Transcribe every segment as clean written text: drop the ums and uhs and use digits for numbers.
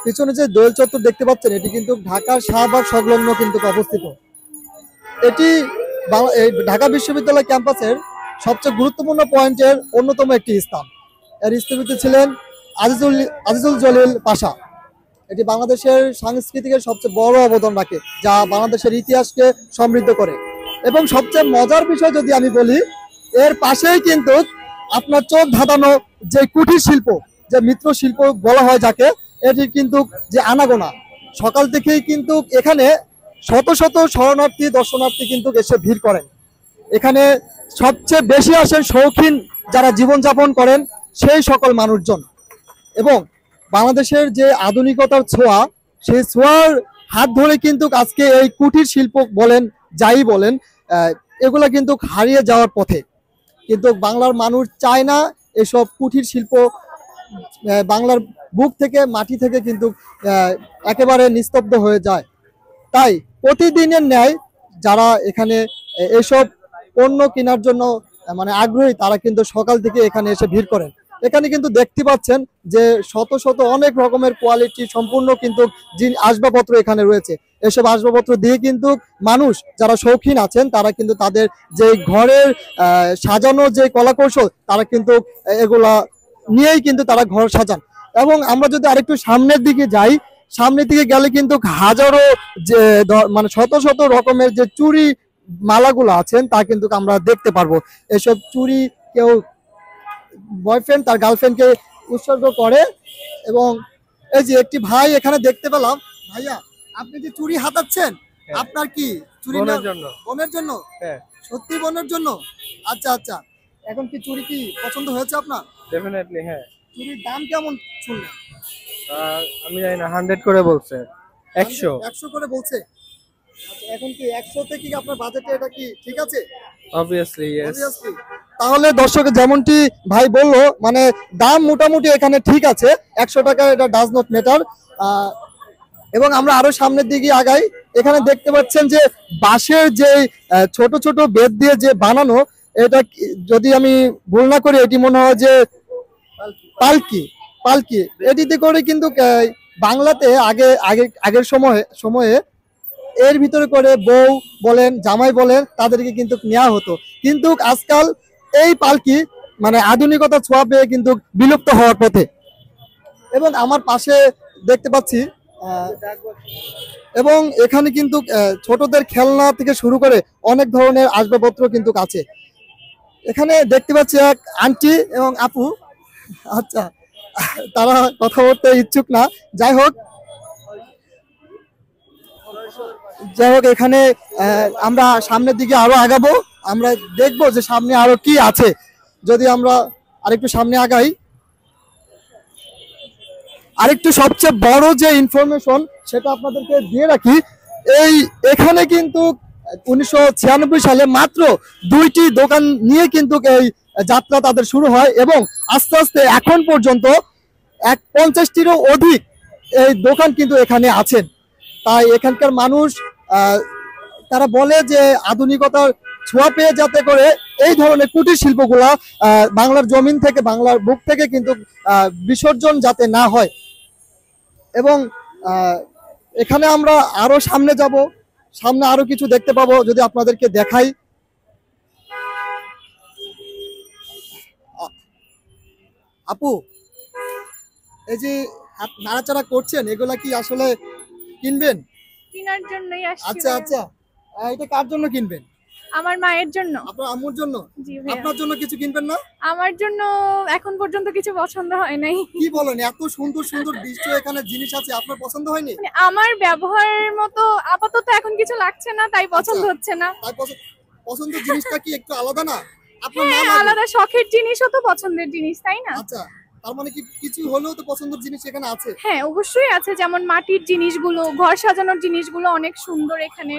পিছনে যে দোয়েল চত্বর দেখতে পাচ্ছেন এটি কিন্তু ঢাকার শাহবাগ সংলগ্ন কিন্তু অবস্থিত। এটি এই ঢাকা বিশ্ববিদ্যালয় ক্যাম্পাসের সবচেয়ে গুরুত্বপূর্ণ পয়েন্টের অন্যতম একটি স্থান। এর স্থপতি ছিলেন আজিজুল জলিল পাশা। এটি বাংলাদেশের সাংস্কৃতিকের সবচেয়ে বড় অবদান রাখে, যা বাংলাদেশের ইতিহাসকে সমৃদ্ধ করে। এবং সবচেয়ে মজার বিষয় যদি আমি বলি, এর পাশেই কিন্তু আপনার চোখ ধাঁধানো যে কুটির শিল্প, যে মিত্র শিল্প বলা হয় যাকে, এটির কিন্তু যে আনাগোনা সকাল থেকেই কিন্তু এখানে শত শত শরণার্থী দর্শনার্থী কিন্তু এসে ভিড় করেন। এখানে সবচেয়ে বেশি আসেন শৌখিন যারা জীবনযাপন করেন সেই সকল মানুষজন। এবং বাংলাদেশের যে আধুনিকতার ছোঁয়া, সেই ছোঁয়ার হাত ধরে কিন্তু আজকে এই কুটির শিল্প বলেন যাই বলেন, এগুলা কিন্তু হারিয়ে যাওয়ার পথে। কিন্তু বাংলার মানুষ চায় না এসব কুটির শিল্প বাংলার বুক থেকে মাটি থেকে কিন্তু একেবারে নিস্তব্ধ হয়ে যায়। তাই প্রতিদিনের ন্যায় যারা এখানে এসব পণ্য কেনার জন্য মানে আগ্রহী, তারা কিন্তু সকাল থেকে এখানে এসে ভিড় করেন। এখানে কিন্তু দেখতে পাচ্ছেন যে শত শত অনেক রকমের কোয়ালিটি সম্পূর্ণ কিন্তু আসবাবপত্র এখানে রয়েছে। এসব আসবাবপত্র দিয়ে কিন্তু মানুষ যারা শৌখিন আছেন তারা কিন্তু তাদের যে ঘরের সাজানো যে কলাকৌশল, তারা কিন্তু এগুলা নিয়েই কিন্তু তারা ঘর সাজান। এবং আমরা যদি আরেকটু সামনের দিকে যাই, সামনের দিকে গেলে কিন্তু হাজারো যে মানে শত শত রকমের যে চুড়ি মালাগুলো আছেন তা কিন্তু আমরা দেখতে পারবো। এসব চুড়ি কেউ বয়ফ্রেন্ড তার গার্লফ্রেন্ডকে উৎসর্গ করে। এবং এই যে একটি ভাই এখানে দেখতে পেলাম, ভাইয়া আপনি যে চুড়ি হাতাচ্ছেন, আপনার কি চুড়ি বোনের জন্য? বোনের জন্য? হ্যাঁ, সত্যি বোনের জন্য? আচ্ছা আচ্ছা, এখন কি চুড়ি কি পছন্দ হয়েছে আপনার? ডেফিনেটলি হ্যাঁ। চুড়ির দাম কেমন শুনলেন? আমি জানি না, 100 করে বলছে। 100 100 করে বলছে। আচ্ছা, এখন কি 100 তে কি আপনার বাজেটে এটা কি ঠিক আছে? Obviously yes. Obviously। তাহলে দর্শক যেমনটি ভাই বললো, মানে দাম মোটামুটি এখানে ঠিক আছে, 100 টাকা এটা ডাজ নট ম্যাটার। এবং আমরা আরো সামনের দিকে আগাই, এখানে দেখতে পাচ্ছেন যে বাঁশের যে ছোট ছোট বেত দিয়ে যে বানানো, এটা যদি আমি ভুল না করি এটি মনে হয় যে পালকি। পালকি এটিতে করে কিন্তু বাংলাতে আগের সময়ে এর ভিতরে করে বউ বলেন জামাই বলেন তাদেরকে কিন্তু নেওয়া হতো। কিন্তু আজকাল এই পালকি মানে আধুনিকতা ছোঁয়া পেয়ে কিন্তু বিলুপ্ত হওয়ার পথে। এবং আমার পাশে দেখতে পাচ্ছি এবং এখানে কিন্তু ছোটদের খেলনা থেকে শুরু করে অনেক ধরনের আসবাবপত্র কিন্তু আছে। এখানে দেখতে পাচ্ছি এক আন্টি এবং আপু। আচ্ছা, তারা কথা বলতে ইচ্ছুক না। যাই হোক এখানে আমরা সামনের দিকে আরো আগাবো, আমরা দেখবো যে সামনে আরো কি আছে। যদি আমরা আরেকটু সামনে আগাই, আরেকটু সবচেয়ে বড় যে ইনফরমেশন সেটা আপনাদেরকে দিয়ে রাখি, এখানে কিন্তু 1996 সালে মাত্র 2টি দোকান নিয়ে কিন্তু এই যাত্রা তাদের শুরু হয় এবং আস্তে আস্তে এখন পর্যন্ত 50টিরও অধিক এই দোকান কিন্তু এখানে আছেন। তাই এখানকার মানুষ তারা বলে যে আধুনিকতার ছোঁয়া পেয়ে যাতে করে এই ধরনের কুটির শিল্পগুলা বাংলার জমিন থেকে বাংলার বুক থেকে কিন্তু বিসর্জন যাতে না হয়। এবং এখানে আমরা আরো সামনে যাব, সামনে আরো কিছু দেখতে পাবো, যদি আপনাদেরকে দেখাই। আপু, এই যে নাড়াচাড়া করছেন, এগুলা কি আসলে কিনবেন? কেনার জন্যই আসছি। আচ্ছা আচ্ছা, এটা কার জন্য কিনবেন? আমার মায়ের জন্য। আপনার আম্মুর জন্য? জি ভাইয়া। আপনার জন্য কিছু কিনবেন না? আমার জন্য এখন পর্যন্ত কিছু পছন্দ হয় নাই। কি বলেন, এত সুন্দর সুন্দর দৃশ্য এখানে জিনিস আছে, আপনার পছন্দ হয়নি? মানে আমার ব্যবহারের মতো আপাতত এখন কিছু লাগছে না, তাই পছন্দ হচ্ছে না। তাই পছন্দের জিনিসটা কি একটু আলাদা না? আপনার হ্যাঁ, না লাগে? আলাদা শখের জিনিসও তো পছন্দের জিনিস, তাই না? আচ্ছা, তার মানে কি কিছু হলেও তো পছন্দের জিনিস এখানে আছে? হ্যাঁ, অবশ্যই আছে। যেমন মাটির জিনিসগুলো, ঘর সাজানোর জিনিসগুলো অনেক সুন্দর এখানে,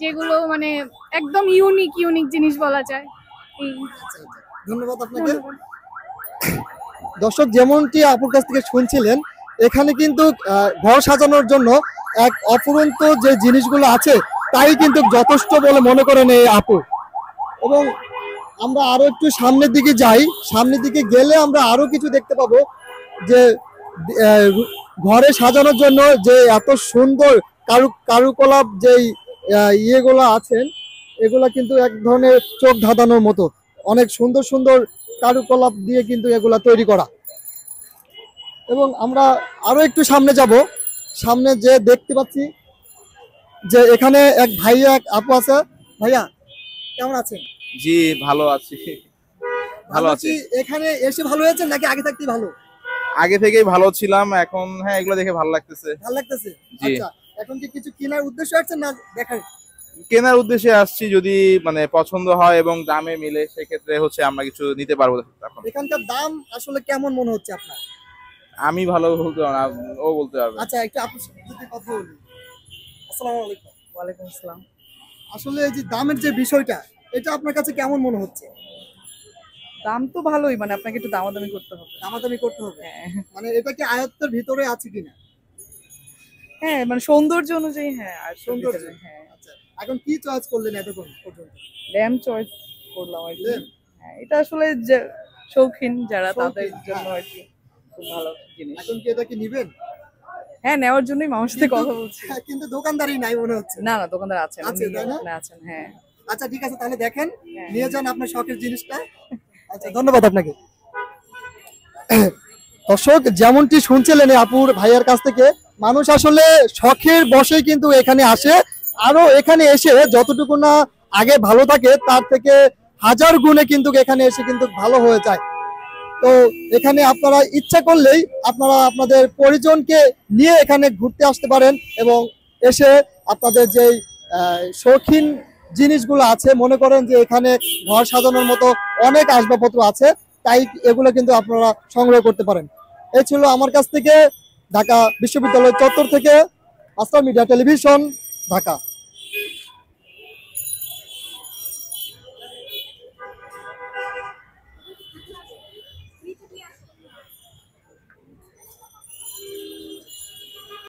যেগুলো মানে একদম ইউনিক জিনিস বলা যায়। এই আচ্ছা, ধন্যবাদ আপনাকে। দর্শক যেমনটি আপুর কাছ থেকে শুনছিলেন, এখানে কিন্তু ঘর সাজানোর জন্য এক অফুরন্ত যে জিনিসগুলো আছে তাই কিন্তু যথেষ্ট বলে মনে করেন এই আপু। এবং আমরা আরো একটু সামনের দিকে যাই, সামনের দিকে গেলে আমরা আরো কিছু দেখতে পাবো যে ঘরে সাজানোর জন্য যে এত সুন্দর কারুকলাপ যেই ইয়েগুলো আছেন, এগুলা কিন্তু এক ধরনের চোখ ধাঁধানোর মতো। অনেক সুন্দর সুন্দর কারুকলাপ দিয়ে কিন্তু এগুলা তৈরি করা। এবং আমরা আরো একটু সামনে যাব, সামনে যে দেখতে পাচ্ছি যে এখানে এক ভাইয়া এক আপু আছে। ভাইয়া কেমন আছেন? জি, ভালো আছি। ভালো আছি। কি এখানে এসে ভালো হয়েছে নাকি আগে থাকতেই ভালো? আগে থেকেই ভালো ছিলাম, এখন হ্যাঁ এগুলো দেখে ভালো লাগতেছে। ভালো লাগতেছে? জি। আচ্ছা, এখন কি কিছু কেনার উদ্দেশ্য আসছেন না দেখার? কেনার উদ্দেশ্যে আসছি, যদি মানে পছন্দ হয় এবং দামে মিলে সেক্ষেত্রে হচ্ছে আমরা কিছু নিতে পারবো এখন। এখানকার দাম আসলে কেমন মনে হচ্ছে আপনার? আমি ভালো বলতে পারবো না, ও বলতে পারবে। আচ্ছা, একটু আপনার সাথে যদি কথা বলি। আসসালামু আলাইকুম। ওয়ালাইকুম আসসালাম। আসলে এই যে দামের যে বিষয়টা, এটা আপনার কাছে কেমন মনে হচ্ছে? দাম তো ভালোই, মানে আপনাকে একটু দামাদামি করতে হবে। দামাদামি করতে হবে? হ্যাঁ মানে এটা কি আয়ত্তের ভিতরে আছে কিনা? হ্যাঁ, মানে সৌন্দর্য অনুযায়ী হ্যাঁ, আর সৌন্দর্য? সৌন্দর্য হ্যাঁ। আচ্ছা, এখন কি চয়েস করলেন এতক্ষণ পর্যন্ত? ল্যাম্প চয়েস করলাম আর কি। ল্যাম্প? হ্যাঁ, এটা আসলে যে শৌখিন যারা শৌখিন, তাদের জন্য হ্যাঁ। আর কি খুব ভালো জিনিস। এখন কি এটা কি নিবেন? হ্যাঁ, নেওয়ার জন্যই মানুষের সাথে কথা বলছি। হ্যাঁ, কিন্তু দোকানদারি নাই মনে হচ্ছে। না না, দোকানদার আছেন, আছে, উনি তাই না? ওখানে আছেন। হ্যাঁ আচ্ছা, ঠিক আছে, তাহলে দেখেন, হ্যাঁ। নিয়ে যান আপনার শখের জিনিসটা। আচ্ছা, ধন্যবাদ আপনাকে। দর্শক, যেমনটি শুনছিলেন এই আপুর ভাইয়ের কাছ থেকে, মানুষ আসলে শখের বশেই কিন্তু এখানে আসে। আরো এখানে এসে যতটুকু না আগে ভালো থাকে তার থেকে হাজার গুণে কিন্তু এখানে এসে কিন্তু ভালো হয়ে যায়। তো এখানে আপনারা ইচ্ছা করলেই আপনারা আপনাদের পরিজনকে নিয়ে এখানে ঘুরতে আসতে পারেন এবং এসে আপনাদের যেই শৌখিন জিনিসগুলো আছে, মনে করেন যে এখানে ঘর সাজানোর মতো অনেক আসবাবপত্র আছে, তাই এগুলো কিন্তু আপনারা সংগ্রহ করতে পারেন। এই ছিল আমার কাছ থেকে ঢাকা বিশ্ববিদ্যালয় চত্বর থেকে মাস্টার মিডিয়া টেলিভিশন, ঢাকা।